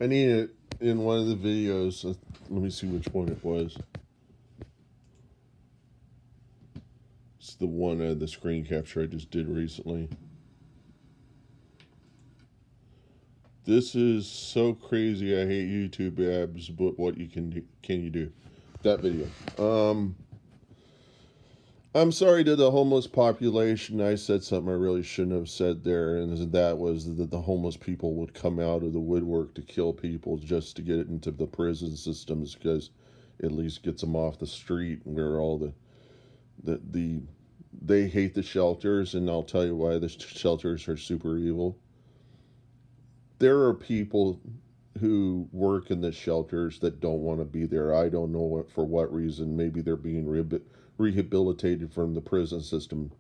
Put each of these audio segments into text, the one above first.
I need it in one of the videos. Let me see which one it was. It's the one the screen capture I just did recently. This is so crazy. I hate YouTube abs, but what you can you do? That video. I'm sorry to the homeless population. I said something I really shouldn't have said there, and that was that the homeless people would come out of the woodwork to kill people just to get it into the prison systems because at least gets them off the street where all the they hate the shelters, and I'll tell you why the shelters are super evil. There are people who work in the shelters that don't want to be there. I don't know for what reason. Maybe they're being rehabilitated from the prison system.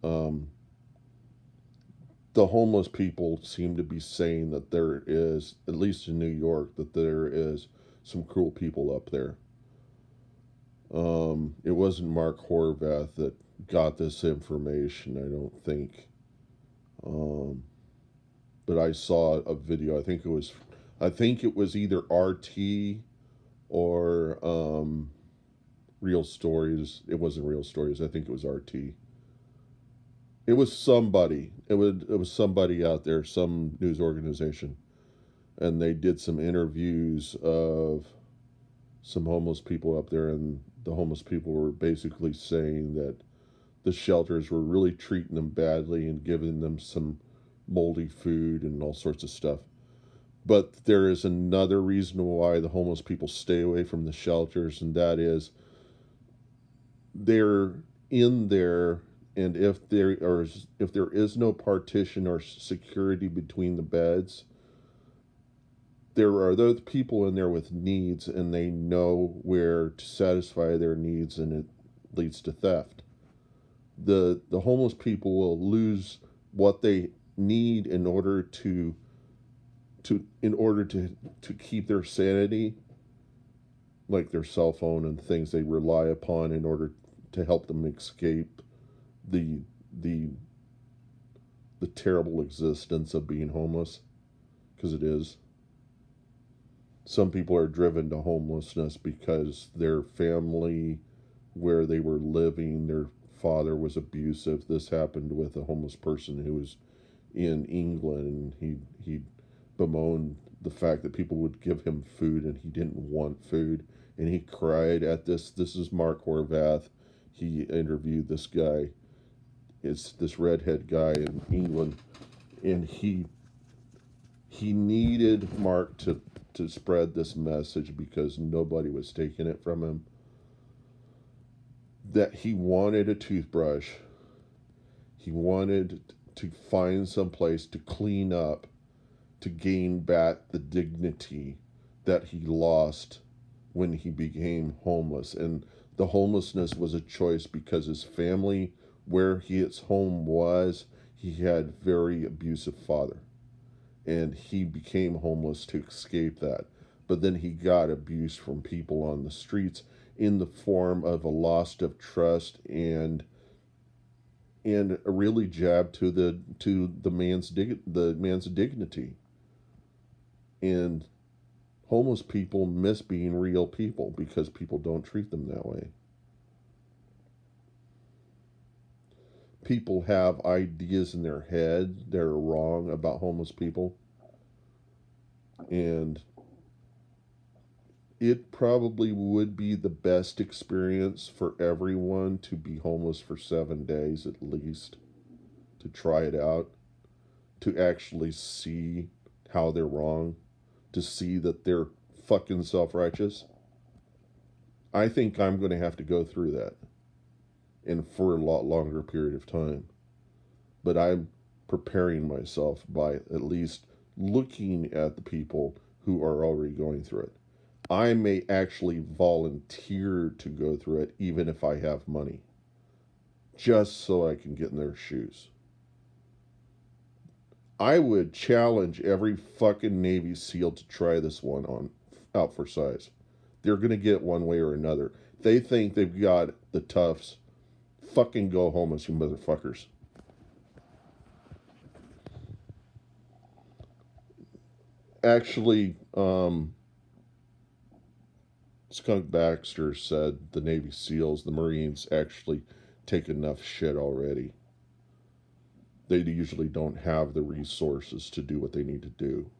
Um, the homeless people seem to be saying that there is, at least in New York, that there is some cruel people up there. It wasn't Mark Horvath that got this information, I don't think. Um, but I saw a video. I think it was either RT or Real Stories. It wasn't Real Stories. I think it was RT. It was somebody. It was somebody out there, some news organization, and they did some interviews of some homeless people up there, and the homeless people were basically saying that the shelters were really treating them badly and giving them some moldy food and all sorts of stuff. But there is another reason why the homeless people stay away from the shelters, and that is they're in there, and if there is no partition or security between the beds, there are those people in there with needs, and they know where to satisfy their needs, and it leads to theft. The homeless people will lose what they need in order to keep their sanity, like their cell phone and things they rely upon in order to help them escape the the the terrible existence of being homeless, because it is. Some people are driven to homelessness because their family, where they were living, their father was abusive. This happened with a homeless person who was in England, and he bemoaned the fact that people would give him food and he didn't want food, and he cried at this. This is Mark Horvath. He interviewed this guy. It's this redhead guy in England, and he needed Mark to spread this message because nobody was taking it from him. That he wanted a toothbrush. He wanted to find some place to clean up, to gain back the dignity that he lost when he became homeless. And the homelessness was a choice because his family, where his home was, he had very abusive father, and he became homeless to escape that. But then he got abuse from people on the streets in the form of a loss of trust, and a really jab to the man's dignity. And homeless people miss being real people because people don't treat them that way. People have ideas in their head that are wrong about homeless people, and it probably would be the best experience for everyone to be homeless for 7 days at least, to try it out, to actually see how they're wrong, to see that they're fucking self righteous. I think I'm going to have to go through that, and for a lot longer period of time. But I'm preparing myself by at least looking at the people who are already going through it. I may actually volunteer to go through it even if I have money, just so I can get in their shoes. I would challenge every fucking Navy SEAL to try this one on out for size. They're going to get one way or another. They think they've got the toughs. Fucking go homeless, you motherfuckers. Actually, Um, Skunk Baxter said the Navy SEALs, the Marines, actually take enough shit already. They usually don't have the resources to do what they need to do.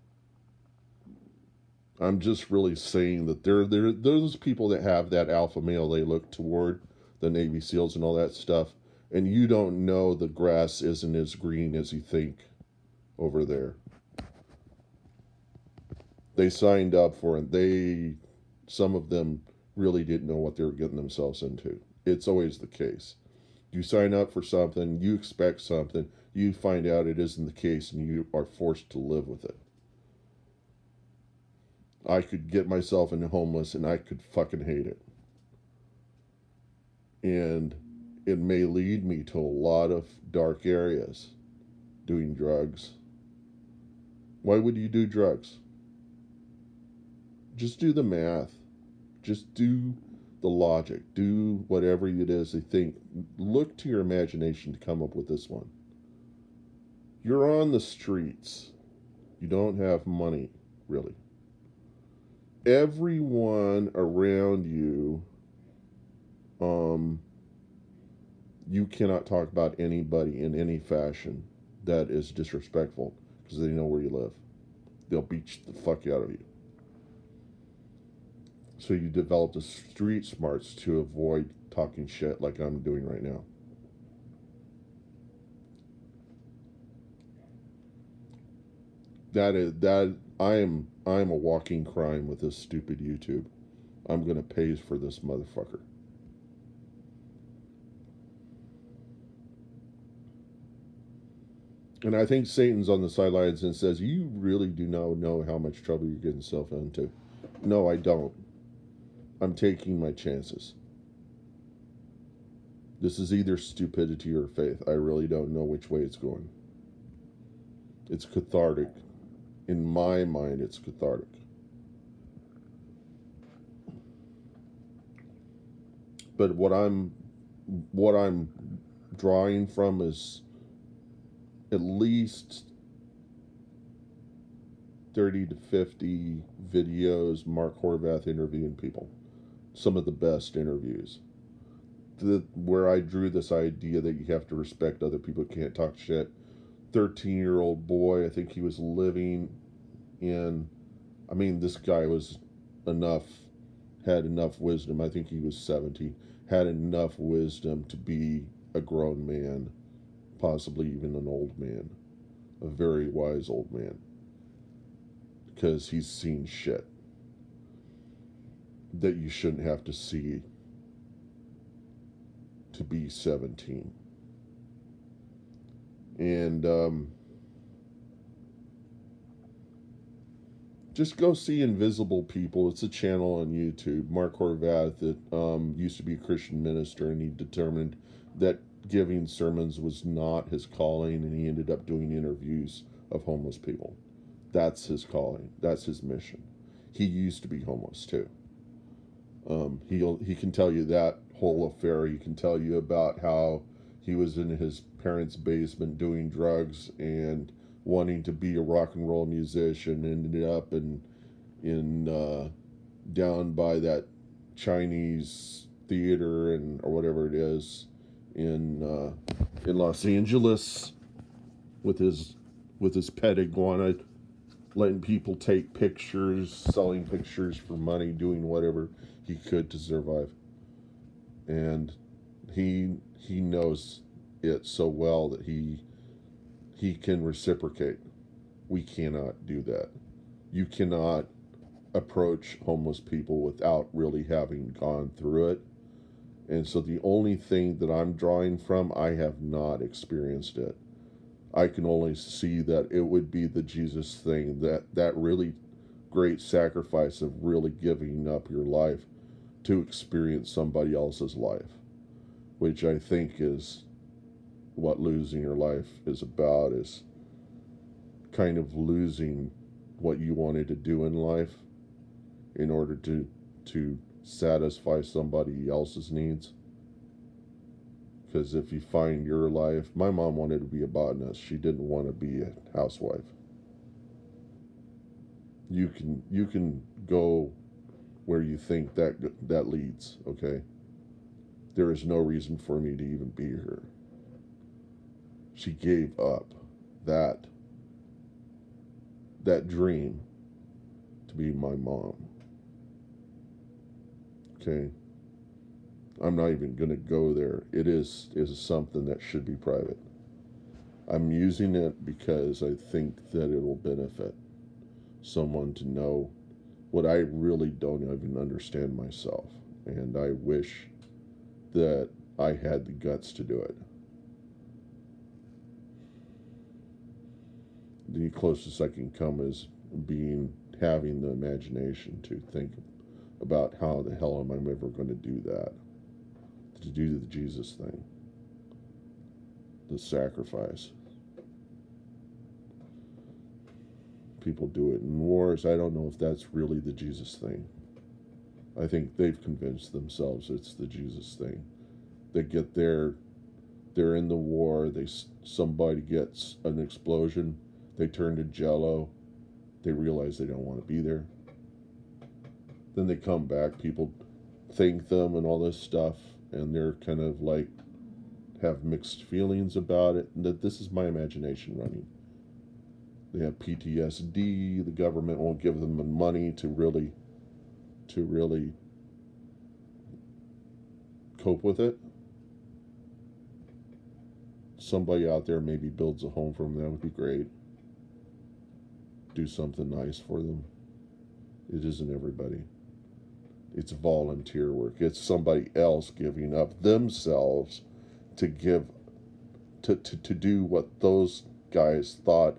I'm just really saying that they're those people that have that alpha male they look toward, the Navy SEALs and all that stuff, and you don't know the grass isn't as green as you think over there. They signed up for it. Some of them really didn't know what they were getting themselves into. It's always the case. You sign up for something, you expect something, you find out it isn't the case, and you are forced to live with it. I could get myself into homeless and I could fucking hate it. And it may lead me to a lot of dark areas doing drugs. Why would you do drugs? Just do the math. Just do the logic. Do whatever it is they think. Look to your imagination to come up with this one. You're on the streets. You don't have money, really. Everyone around you, you cannot talk about anybody in any fashion that is disrespectful because they know where you live. They'll beat the fuck out of you. So you develop the street smarts to avoid talking shit like I'm doing right now. I am a walking crime with this stupid YouTube. I'm gonna pay for this motherfucker. And I think Satan's on the sidelines and says, "You really do not know how much trouble you're getting yourself into." No, I don't. I'm taking my chances. This is either stupidity or faith. I really don't know which way it's going. It's cathartic. In my mind, it's cathartic. But what I'm drawing from is at least 30 to 50 videos Mark Horvath interviewing people. Some of the best interviews. Where I drew this idea that you have to respect other people, can't talk shit. 13-year-old boy, I think he was living in, this guy was had enough wisdom. I think he was 17, had enough wisdom to be a grown man, possibly even an old man, a very wise old man, because he's seen shit that you shouldn't have to see to be 17. And just go see Invisible People. It's a channel on YouTube. Mark Horvath that used to be a Christian minister, and he determined that giving sermons was not his calling, and he ended up doing interviews of homeless people. That's his calling. That's his mission. He used to be homeless too. He can tell you that whole affair. He can tell you about how he was in his parents' basement doing drugs and wanting to be a rock and roll musician. Ended up in down by that Chinese theater or whatever it is in Los Angeles with his pet iguana, letting people take pictures, selling pictures for money, doing whatever he could to survive. And he knows it so well that he can reciprocate. We cannot do that. You cannot approach homeless people without really having gone through it. And so the only thing that I'm drawing from, I have not experienced it. I can only see that it would be the Jesus thing, that really great sacrifice of really giving up your life to experience somebody else's life, which I think is what losing your life is about, is kind of losing what you wanted to do in life in order to satisfy somebody else's needs. Because if you find your life, my mom wanted to be a botanist. She didn't want to be a housewife. you can go where you think that leads. Okay, there is no reason for me to even be here. She gave up that dream to be my mom. Okay, I'm not even going to go there. It is something that should be private. I'm using it because I think that it will benefit someone to know what I really don't even understand myself. And I wish that I had the guts to do it. The closest I can come is having the imagination to think about how the hell am I ever going to do that, to do the Jesus thing, the sacrifice. People do it in wars. I don't know if that's really the Jesus thing. I think they've convinced themselves it's the Jesus thing. They get there, they're in the war, somebody gets an explosion, they turn to jello, they realize they don't want to be there. Then they come back, people thank them and all this stuff, and they're kind of like have mixed feelings about it. And that this is my imagination running. They have PTSD. The government won't give them the money to really cope with it. Somebody out there maybe builds a home for them. That would be great. Do something nice for them. It isn't everybody. It's volunteer work. It's somebody else giving up themselves to do what those guys thought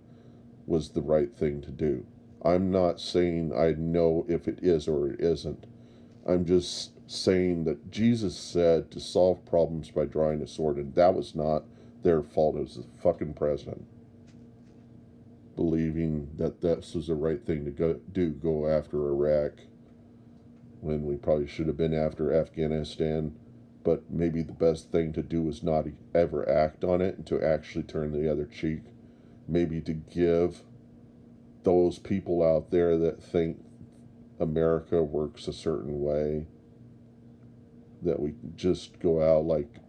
was the right thing to do. I'm not saying I know if it is or it isn't. I'm just saying that Jesus said to solve problems by drawing a sword, and that was not their fault. It was the fucking president believing that this was the right thing to go after Iraq, when we probably should have been after Afghanistan. But maybe the best thing to do was not ever act on it and to actually turn the other cheek. Maybe to give those people out there that think America works a certain way, that we just go out like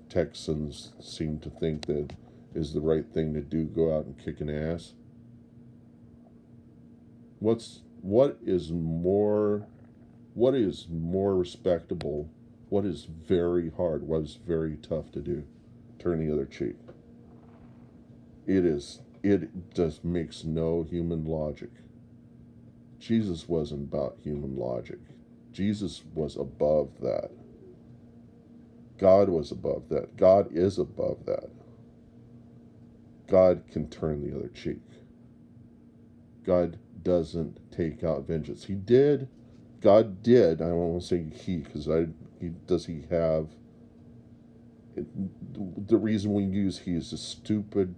Texans seem to think that is the right thing to do, go out and kick an ass. What is more respectable, what is very hard, what is very tough to do? Turn the other cheek. It just makes no human logic. Jesus wasn't about human logic. Jesus was above that. God was above that. God is above that. God can turn the other cheek. God doesn't take out vengeance. He did. God did. I don't want to say he, because does he have... The reason we use he is a stupid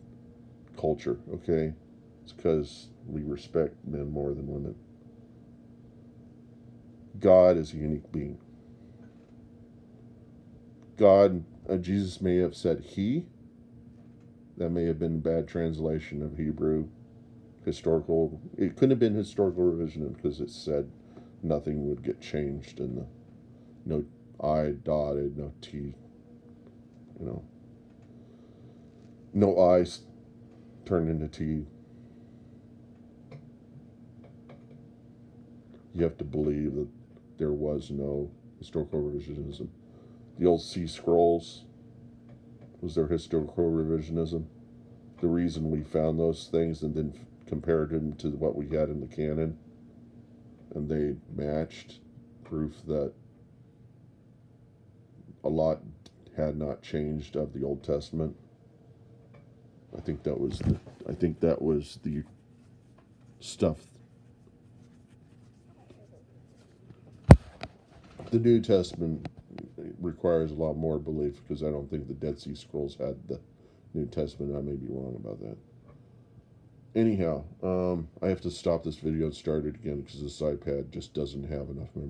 culture, okay? It's because we respect men more than women. God is a unique being. God, Jesus may have said he. That may have been a bad translation of Hebrew. It couldn't have been historical revisionism, because it said nothing would get changed in no I dotted, no T, no I turned into T. You have to believe that there was no historical revisionism. The old sea scrolls, was there historical revisionism? The reason we found those things and then compared them to what we had in the canon, and they matched, proof that a lot had not changed of the Old Testament. I think that was the stuff. The New Testament requires a lot more belief, because I don't think the Dead Sea Scrolls had the New Testament. I may be wrong about that. Anyhow, I have to stop this video and start it again, because this iPad just doesn't have enough memory.